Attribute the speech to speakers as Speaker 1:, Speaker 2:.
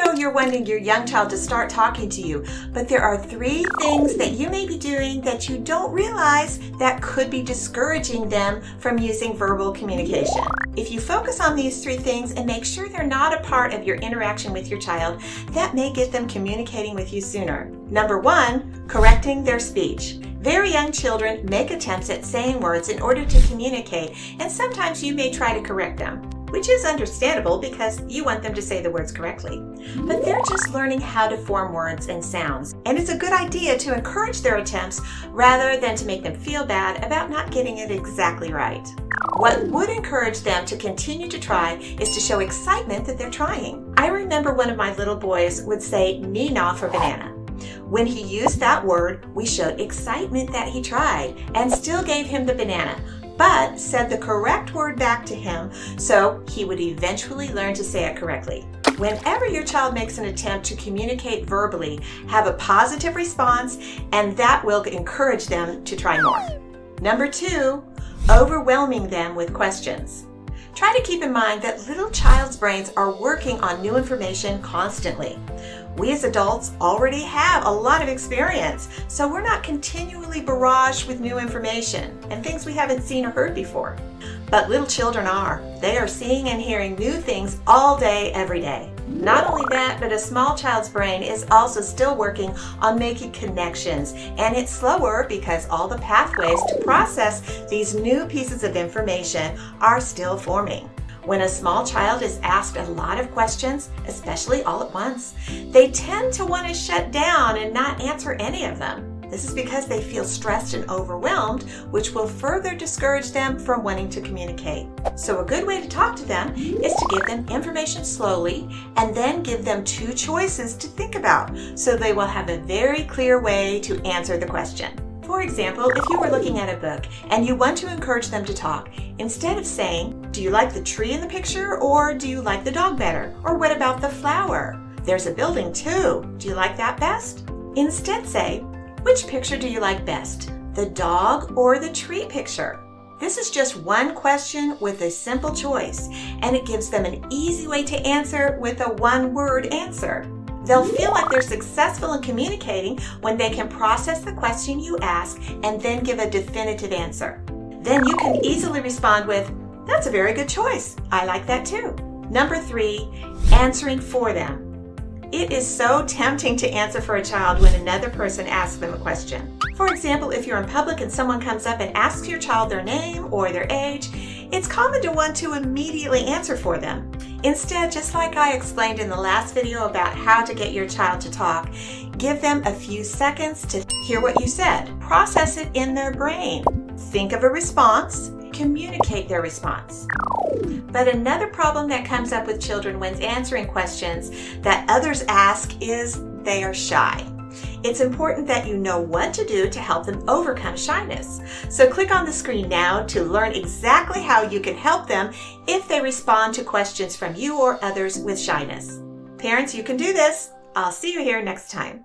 Speaker 1: know you're wanting your young child to start talking to you, but there are 3 things that you may be doing that you don't realize that could be discouraging them from using verbal communication. If you focus on these 3 things and make sure they're not a part of your interaction with your child, that may get them communicating with you sooner. Number 1, correcting their speech. Very young children make attempts at saying words in order to communicate, and sometimes you may try to correct them, which is understandable because you want them to say the words correctly. But they're just learning how to form words and sounds, and it's a good idea to encourage their attempts rather than to make them feel bad about not getting it exactly right. What would encourage them to continue to try is to show excitement that they're trying. I remember one of my little boys would say "Nina" for banana. When he used that word, we showed excitement that he tried and still gave him the banana, but said the correct word back to him so he would eventually learn to say it correctly. Whenever your child makes an attempt to communicate verbally, have a positive response, and that will encourage them to try more. Number 2, overwhelming them with questions. Try to keep in mind that little child's brains are working on new information constantly. We as adults already have a lot of experience, so we're not continually barraged with new information and things we haven't seen or heard before. But little children are. They are seeing and hearing new things all day, every day. Not only that, but a small child's brain is also still working on making connections, and it's slower because all the pathways to process these new pieces of information are still forming. When a small child is asked a lot of questions, especially all at once, they tend to want to shut down and not answer any of them. This is because they feel stressed and overwhelmed, which will further discourage them from wanting to communicate. So a good way to talk to them is to give them information slowly and then give them 2 choices to think about, so they will have a very clear way to answer the question. For example, if you were looking at a book and you want to encourage them to talk, instead of saying, "Do you like the tree in the picture, or do you like the dog better? Or what about the flower? There's a building too. Do you like that best?" Instead say, "Which picture do you like best? The dog or the tree picture?" This is just one question with a simple choice, and it gives them an easy way to answer with a 1-word answer. They'll feel like they're successful in communicating when they can process the question you ask and then give a definitive answer. Then you can easily respond with, "That's a very good choice. I like that too." Number 3, answering for them. It is so tempting to answer for a child when another person asks them a question. For example, if you're in public and someone comes up and asks your child their name or their age, it's common to want to immediately answer for them. Instead, just like I explained in the last video about how to get your child to talk, give them a few seconds to hear what you said. Process it in their brain. Think of a response. Communicate their response. But another problem that comes up with children when answering questions that others ask is they are shy. It's important that you know what to do to help them overcome shyness. So click on the screen now to learn exactly how you can help them if they respond to questions from you or others with shyness. Parents, you can do this. I'll see you here next time.